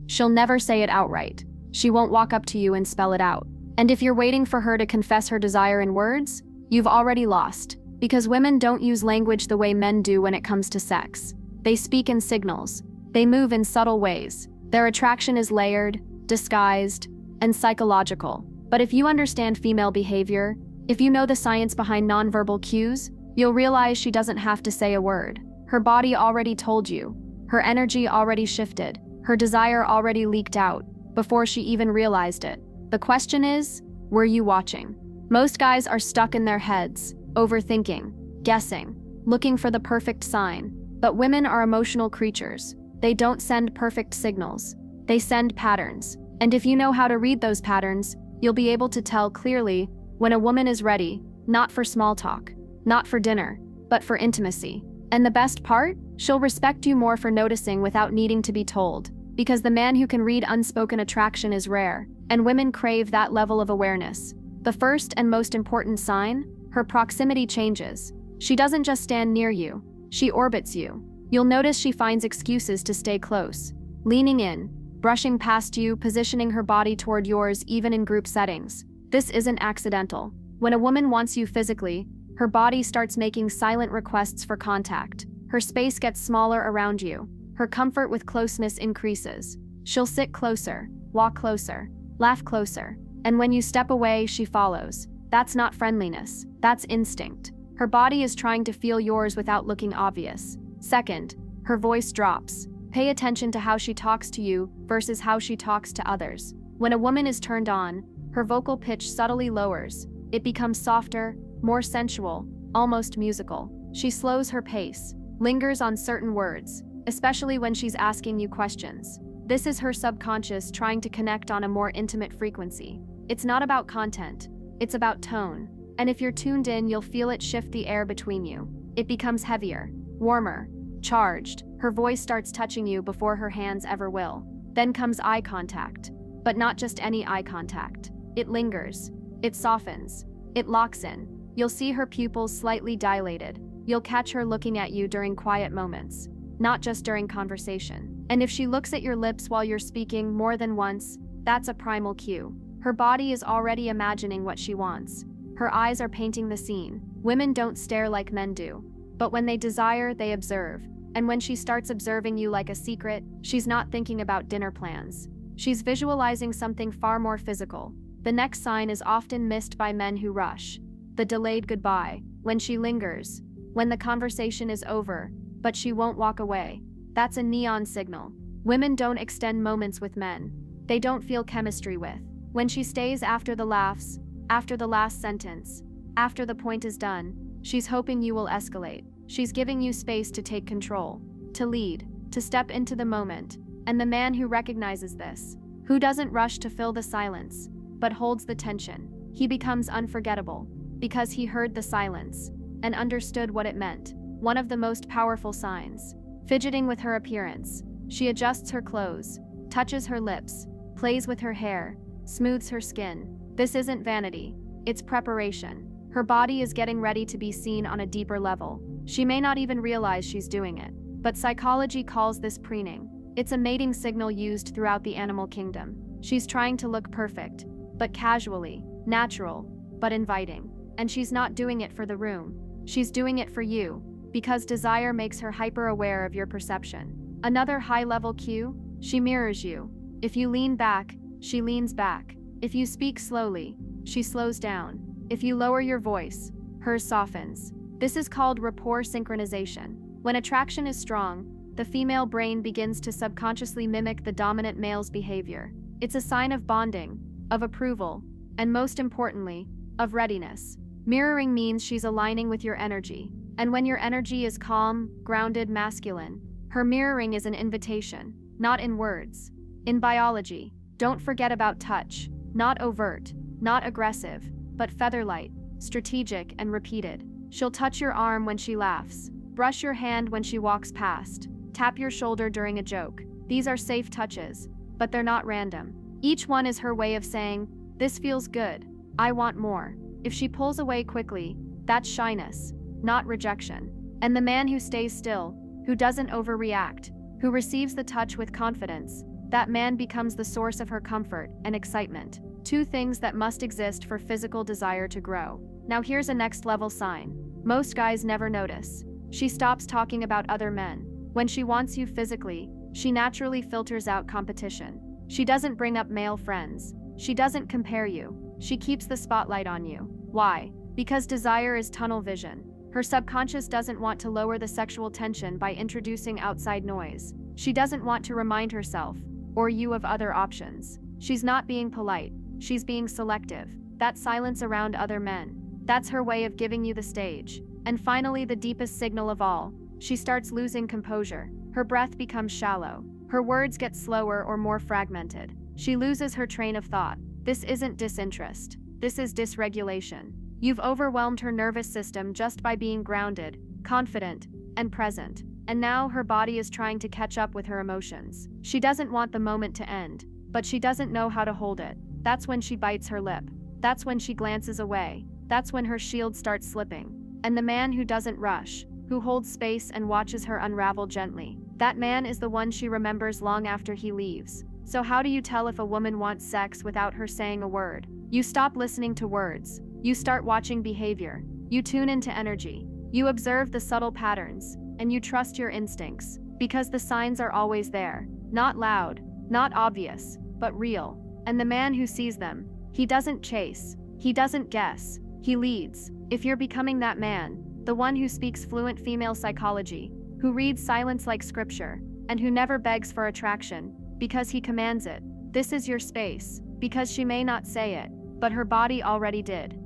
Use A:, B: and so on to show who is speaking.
A: She'll never say it outright. She won't walk up to you and spell it out. And if you're waiting for her to confess her desire in words, you've already lost. Because women don't use language the way men do when it comes to sex. They speak in signals. They move in subtle ways. Their attraction is layered, disguised, and psychological. But if you understand female behavior, if you know the science behind nonverbal cues, you'll realize she doesn't have to say a word. Her body already told you. Her energy already shifted. Her desire already leaked out before she even realized it. The question is, were you watching? Most guys are stuck in their heads, overthinking, guessing, looking for the perfect sign. But women are emotional creatures. They don't send perfect signals. They send patterns. And if you know how to read those patterns, you'll be able to tell clearly when a woman is ready, not for small talk, not for dinner, but for intimacy. And the best part? She'll respect you more for noticing without needing to be told. Because the man who can read unspoken attraction is rare, and women crave that level of awareness. The first and most important sign? Her proximity changes. She doesn't just stand near you, she orbits you. You'll notice she finds excuses to stay close, leaning in, brushing past you, positioning her body toward yours even in group settings. This isn't accidental. When a woman wants you physically, her body starts making silent requests for contact. Her space gets smaller around you. Her comfort with closeness increases. She'll sit closer, walk closer, laugh closer. And when you step away, she follows. That's not friendliness, that's instinct. Her body is trying to feel yours without looking obvious. Second, her voice drops. Pay attention to how she talks to you versus how she talks to others. When a woman is turned on, her vocal pitch subtly lowers. It becomes softer, more sensual, almost musical. She slows her pace, lingers on certain words, especially when she's asking you questions. This is her subconscious trying to connect on a more intimate frequency. It's not about content, it's about tone. And if you're tuned in, you'll feel it shift the air between you. It becomes heavier, warmer, charged. Her voice starts touching you before her hands ever will. Then comes eye contact. But not just any eye contact. It lingers. It softens. It locks in. You'll see her pupils slightly dilated. You'll catch her looking at you during quiet moments, not just during conversation. And if she looks at your lips while you're speaking more than once, that's a primal cue. Her body is already imagining what she wants. Her eyes are painting the scene. Women don't stare like men do. But when they desire, they observe. And when she starts observing you like a secret, she's not thinking about dinner plans. She's visualizing something far more physical. The next sign is often missed by men who rush. The delayed goodbye. When she lingers. When the conversation is over, but she won't walk away. That's a neon signal. Women don't extend moments with men. They don't feel chemistry with. When she stays after the laughs, after the last sentence, after the point is done, she's hoping you will escalate. She's giving you space to take control, to lead, to step into the moment. And the man who recognizes this, who doesn't rush to fill the silence, but holds the tension, he becomes unforgettable because he heard the silence and understood what it meant. One of the most powerful signs. Fidgeting with her appearance. She adjusts her clothes, touches her lips, plays with her hair, smooths her skin. This isn't vanity, it's preparation. Her body is getting ready to be seen on a deeper level. She may not even realize she's doing it, but psychology calls this preening. It's a mating signal used throughout the animal kingdom. She's trying to look perfect, but casually, natural, but inviting. And she's not doing it for the room. She's doing it for you, because desire makes her hyper-aware of your perception. Another high-level cue, she mirrors you. If you lean back, she leans back. If you speak slowly, she slows down. If you lower your voice, hers softens. This is called rapport synchronization. When attraction is strong, the female brain begins to subconsciously mimic the dominant male's behavior. It's a sign of bonding, of approval, and most importantly, of readiness. Mirroring means she's aligning with your energy. And when your energy is calm, grounded, masculine, her mirroring is an invitation, not in words. In biology, don't forget about touch. Not overt, not aggressive, but featherlight, strategic, and repeated. She'll touch your arm when she laughs, brush your hand when she walks past, tap your shoulder during a joke. These are safe touches, but they're not random. Each one is her way of saying, "This feels good. I want more." If she pulls away quickly, that's shyness, not rejection. And the man who stays still, who doesn't overreact, who receives the touch with confidence, that man becomes the source of her comfort and excitement. Two things that must exist for physical desire to grow. Now here's a next level sign. Most guys never notice. She stops talking about other men. When she wants you physically, she naturally filters out competition. She doesn't bring up male friends. She doesn't compare you. She keeps the spotlight on you. Why? Because desire is tunnel vision. Her subconscious doesn't want to lower the sexual tension by introducing outside noise. She doesn't want to remind herself, or you, of other options. She's not being polite. She's being selective. That silence around other men. That's her way of giving you the stage. And finally, the deepest signal of all. She starts losing composure. Her breath becomes shallow. Her words get slower or more fragmented. She loses her train of thought. This isn't disinterest. This is dysregulation. You've overwhelmed her nervous system just by being grounded, confident, and present. And now her body is trying to catch up with her emotions. She doesn't want the moment to end, but she doesn't know how to hold it. That's when she bites her lip. That's when she glances away. That's when her shield starts slipping. And the man who doesn't rush, who holds space and watches her unravel gently, that man is the one she remembers long after he leaves. So how do you tell if a woman wants sex without her saying a word? You stop listening to words. You start watching behavior. You tune into energy. You observe the subtle patterns, and you trust your instincts, because the signs are always there. Not loud, not obvious, but real. And the man who sees them, he doesn't chase. He doesn't guess. He leads. If you're becoming that man, the one who speaks fluent female psychology, who reads silence like scripture, and who never begs for attraction, because he commands it, this is your space, because she may not say it, but her body already did.